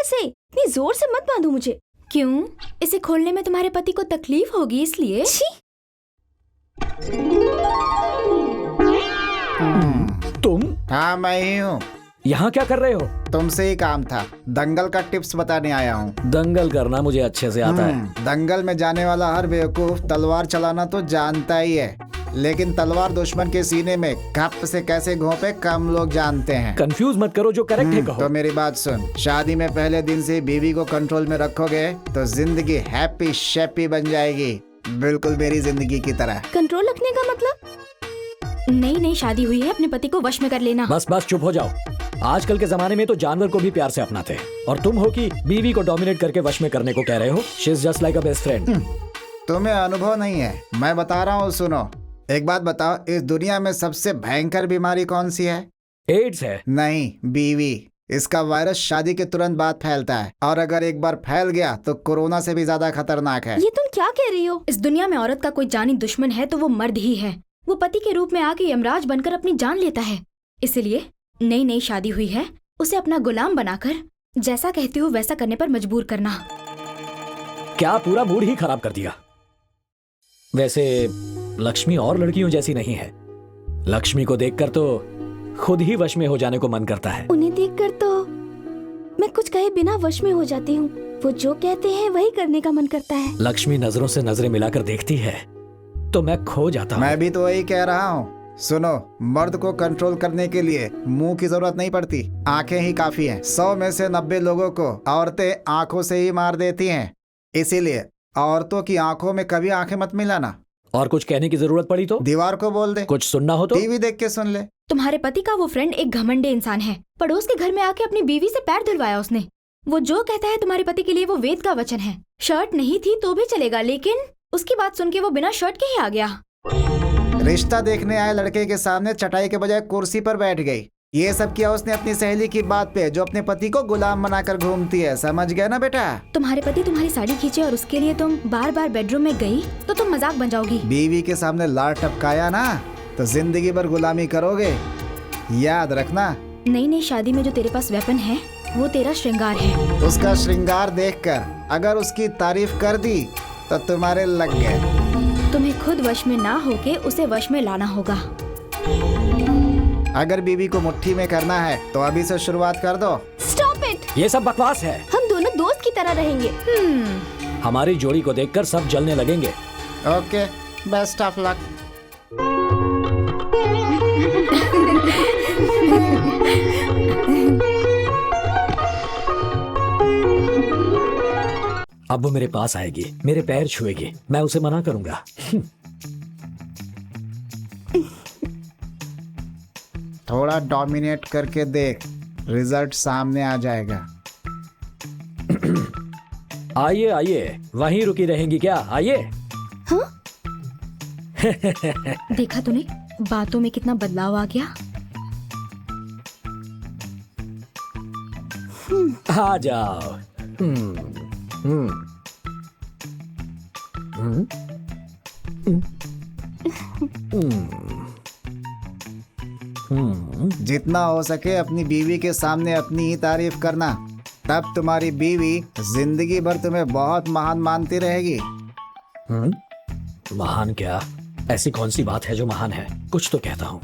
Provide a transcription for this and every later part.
से, इतनी जोर से मत बांधो मुझे। क्यों? इसे खोलने में तुम्हारे पति को तकलीफ होगी इसलिए? तुम? हाँ मैं ही हूँ। यहाँ क्या कर रहे हो? तुमसे ही काम था, दंगल का टिप्स बताने आया हूँ। दंगल करना मुझे अच्छे से आता है। दंगल में जाने वाला हर बेवकूफ तलवार चलाना तो जानता ही है, लेकिन तलवार दुश्मन के सीने में कप से कैसे घोंपे कम लोग जानते हैं। कंफ्यूज मत करो, जो करेक्ट है कहो। तो मेरी बात सुन, शादी में पहले दिन से बीवी को कंट्रोल में रखोगे तो जिंदगी हैप्पी शैप्पी बन जाएगी, बिल्कुल मेरी जिंदगी की तरह। कंट्रोल रखने का मतलब? नई नई शादी हुई है, अपने पति को वश में कर लेना। बस बस चुप हो जाओ। आजकल के जमाने में तो जानवर को भी प्यार से अपनाते हैं, और तुम हो कि बीवी को डोमिनेट करके वश में करने को कह रहे हो। She is just like a best friend. तुम्हें अनुभव नहीं है, मैं बता रहा हूँ, सुनो। एक बात बताओ, इस दुनिया में सबसे भयंकर बीमारी कौन सी है? एड्स है। नहीं, बीवी। इसका वायरस शादी के तुरंत बाद फैलता है, और अगर एक बार फैल गया तो कोरोना से भी ज्यादा खतरनाक है। ये तुम क्या कह रही हो? इस दुनिया में औरत का कोई जानी दुश्मन है तो वो मर्द ही है। वो पति के रूप में आके यमराज बनकर अपनी जान लेता है। इसलिए नई नई शादी हुई है, उसे अपना गुलाम बनाकर जैसा कहती हो वैसा करने पर मजबूर करना। क्या पूरा मूड ही खराब कर दिया। वैसे लक्ष्मी और लड़कियों जैसी नहीं है। लक्ष्मी को देखकर तो खुद ही वश में हो जाने को मन करता है। उन्हें देखकर तो मैं कुछ कहे बिना वश में हो जाती हूँ। वो जो कहते हैं वही करने का मन करता है। लक्ष्मी नजरों से नजरें मिलाकर देखती है तो मैं खो जाता हूँ। मैं भी तो वही कह रहा हूँ। सुनो, मर्द को कंट्रोल करने के लिए मुंह की जरूरत नहीं पड़ती, आंखें ही काफी हैं। 100 में से 90 लोगों को औरतें आंखों से ही मार देती हैं। इसीलिए औरतों की आंखों में कभी आंखें मत मिलाना। और कुछ कहने की जरूरत पड़ी तो दीवार को बोल दे। कुछ सुनना हो तो टीवी देख के सुन ले। तुम्हारे पति का वो फ्रेंड एक घमंडी इंसान है। पड़ोस के घर में आके अपनी बीवी से पैर धुलवाया उसने। वो जो कहता है तुम्हारे पति के लिए वो वेद का वचन है। शर्ट नहीं थी तो भी चलेगा, लेकिन उसकी बात सुन के वो बिना शर्ट के ही आ गया। रिश्ता देखने आए लड़के के सामने चटाई के बजाय कुर्सी पर बैठ गई। ये सब किया उसने अपनी सहेली की बात पे, जो अपने पति को गुलाम बनाकर घूमती है। समझ गए ना बेटा? तुम्हारे पति तुम्हारी साड़ी खींचे और उसके लिए तुम बार बार बेडरूम में गई तो तुम मजाक बन जाओगी। बीवी के सामने लार टपकाया ना तो जिंदगी भर गुलामी करोगे, याद रखना। नई नई शादी में जो तेरे पास वेपन है वो तेरा श्रृंगार है। उसका श्रृंगार देखकर अगर उसकी तारीफ कर दी तो तुम्हारे लग गए। तुम्हें खुद वश में ना होके उसे वश में लाना होगा। अगर बीवी को मुट्ठी में करना है तो अभी से शुरुआत कर दो। Stop it. ये सब बकवास है। हम दोनों दोस्त की तरह रहेंगे। हमारी जोड़ी को देखकर सब जलने लगेंगे। Okay, best of luck. अब वो मेरे पास आएगी, मेरे पैर छुएगी, मैं उसे मना करूंगा। थोड़ा डोमिनेट करके देख, रिजल्ट सामने आ जाएगा। आइए आइए, वहीं रुकी रहेंगी क्या? आइए। हाँ? देखा तूने, बातों में कितना बदलाव आ गया। आ जाओ। जितना हो सके अपनी बीवी के सामने अपनी ही तारीफ करना, तब तुम्हारी बीवी जिंदगी भर तुम्हें बहुत महान मानती रहेगी। महान क्या? ऐसी कौन सी बात है जो महान है? कुछ तो कहता हूँ।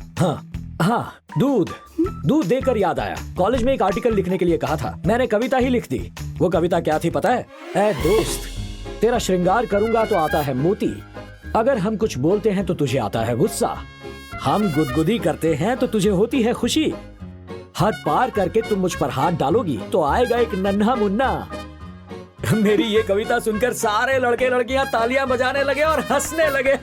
हाँ, दूध देकर याद आया। कॉलेज में एक आर्टिकल लिखने के लिए कहा था, मैंने कविता ही लिख दी। वो कविता क्या थी पता है? ऐ दोस्त, तेरा श्रृंगार करूंगा तो आता है मोती, अगर हम कुछ बोलते हैं तो तुझे आता है गुस्सा, हम गुदगुदी करते हैं तो तुझे होती है खुशी, हद पार करके तुम मुझ पर हाथ डालोगी तो आएगा एक नन्हा मुन्ना। मेरी ये कविता सुनकर सारे लड़के लड़कियां तालियां बजाने लगे और हंसने लगे।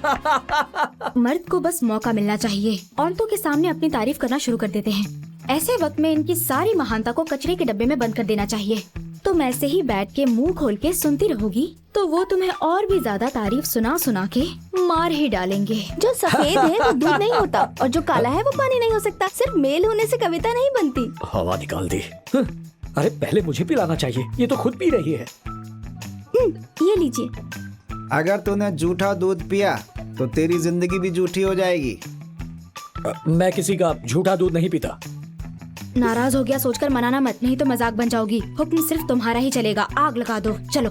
मर्द को बस मौका मिलना चाहिए, औरतों के सामने अपनी तारीफ करना शुरू कर देते हैं। ऐसे वक्त में इनकी सारी महानता को कचरे के डब्बे में बंद कर देना चाहिए। तुम ऐसे ही बैठ के मुंह खोल के सुनती रहोगी तो वो तुम्हें और भी ज्यादा तारीफ सुना सुना के मार ही डालेंगे। जो सफेद है वो दूध नहीं होता, और जो काला है वो पानी नहीं हो सकता। सिर्फ मेल होने से कविता नहीं बनती। हवा निकाल दी। अरे पहले मुझे पिलाना चाहिए, ये तो खुद पी रही है। ये लीजिए। अगर तूने जूठा दूध पिया तो तेरी जिंदगी भी जूठी हो जाएगी। मैं किसी का झूठा दूध नहीं पीता। नाराज हो गया सोचकर मनाना मत, नहीं तो मजाक बन जाओगी। हुक्म सिर्फ तुम्हारा ही चलेगा, आग लगा दो। चलो।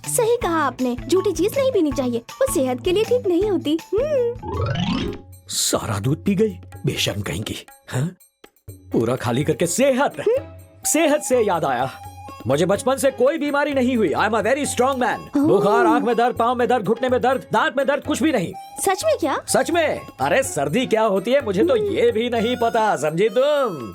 सही कहा आपने, झूठी चीज नहीं पीनी चाहिए, वो सेहत के लिए ठीक नहीं होती। सारा दूध पी गई, बेशर्म कहीं की। हाँ? पूरा खाली करके सेहत से याद आया, मुझे बचपन से कोई बीमारी नहीं हुई। I am a very strong man. बुखार, आंख में दर्द, पाँव में दर्द, घुटने में दर्द, दांत में दर्द, कुछ भी नहीं। सच में क्या? सच में। अरे सर्दी क्या होती है मुझे तो ये भी नहीं पता, समझी तुम?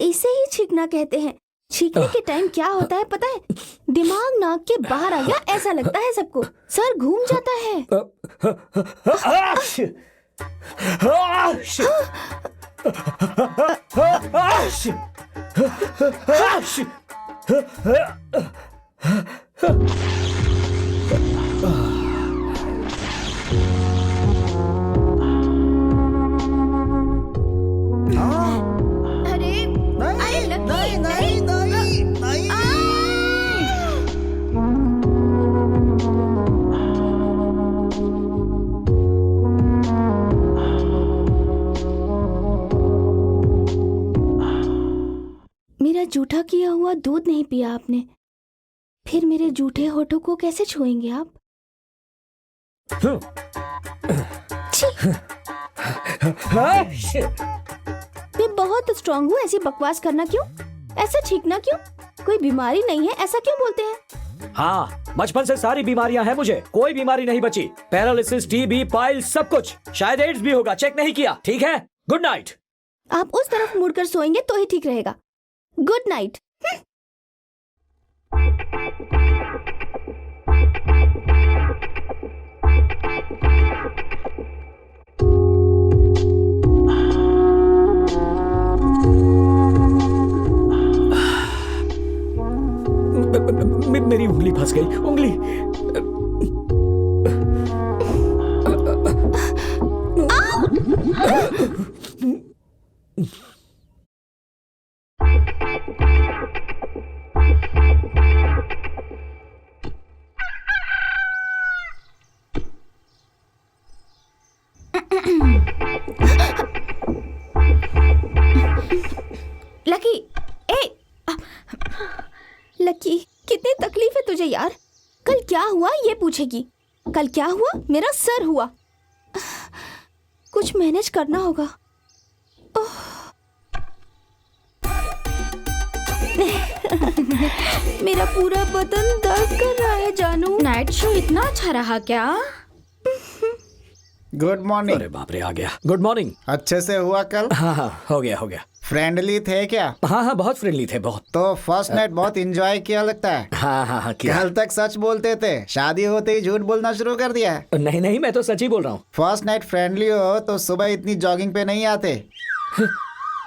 इसे ही छींकना कहते हैं। छींकने के टाइम क्या होता है पता है? दिमाग नाक के बाहर आ गया ऐसा लगता है सबको, सर घूम जाता है। मेरा जूठा किया हुआ दूध नहीं पिया आपने, फिर मेरे जूठे होठों को कैसे छुएंगे आप? मैं बहुत स्ट्रांग हूँ, ऐसी बकवास करना क्यों? ऐसा छींकना क्यों? कोई बीमारी नहीं है ऐसा क्यों बोलते हैं? हाँ, बचपन से सारी बीमारियां हैं मुझे, कोई बीमारी नहीं बची। पैरालिसिस, टीबी, पाइल्स, सब कुछ। शायद एड्स भी होगा, चेक नहीं किया। ठीक है, गुड नाइट। आप उस तरफ मुड़कर सोएंगे तो ही ठीक रहेगा। Good night. मेरी उंगली फंस गई, उंगली। लकी, लकी कितनी तकलीफ है तुझे यार। कल क्या हुआ ये पूछेगी। कल क्या हुआ? मेरा सर हुआ। कुछ मैनेज करना होगा। मेरा पूरा बदन दर्द कर रहा है जानू। नाइट शो इतना अच्छा रहा क्या? Good morning. अरे बाप रे, आ गया। Good morning. अच्छे से हुआ कल? हाँ, हो गया। फ्रेंडली थे क्या? हाँ, बहुत फ्रेंडली थे, बहुत। तो फर्स्ट नाइट बहुत एंजॉय किया लगता है। हाँ, किया। कल तक सच बोलते थे, शादी होते ही झूठ बोलना शुरू कर दिया। नहीं, मैं तो सच ही बोल रहा हूँ। फर्स्ट नाइट फ्रेंडली हो तो सुबह इतनी जॉगिंग पे नहीं आते।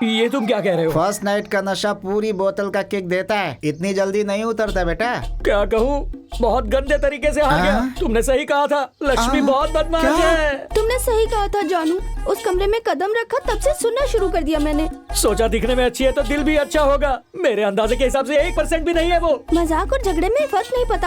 ये तुम क्या कह रहे हो? फर्स्ट नाइट का नशा पूरी बोतल का किक देता है, इतनी जल्दी नहीं उतरता बेटा। क्या कहूँ, बहुत गंदे तरीके से हार गया। तुमने सही कहा था, लक्ष्मी बहुत बदमाश है। तुमने सही कहा था जानू। उस कमरे में कदम रखा तब से सुनना शुरू कर दिया मैंने। सोचा दिखने में अच्छी है तो दिल भी अच्छा होगा। मेरे अंदाजे के हिसाब से 1% भी नहीं है वो। मजाक और झगड़े में फर्क नहीं पता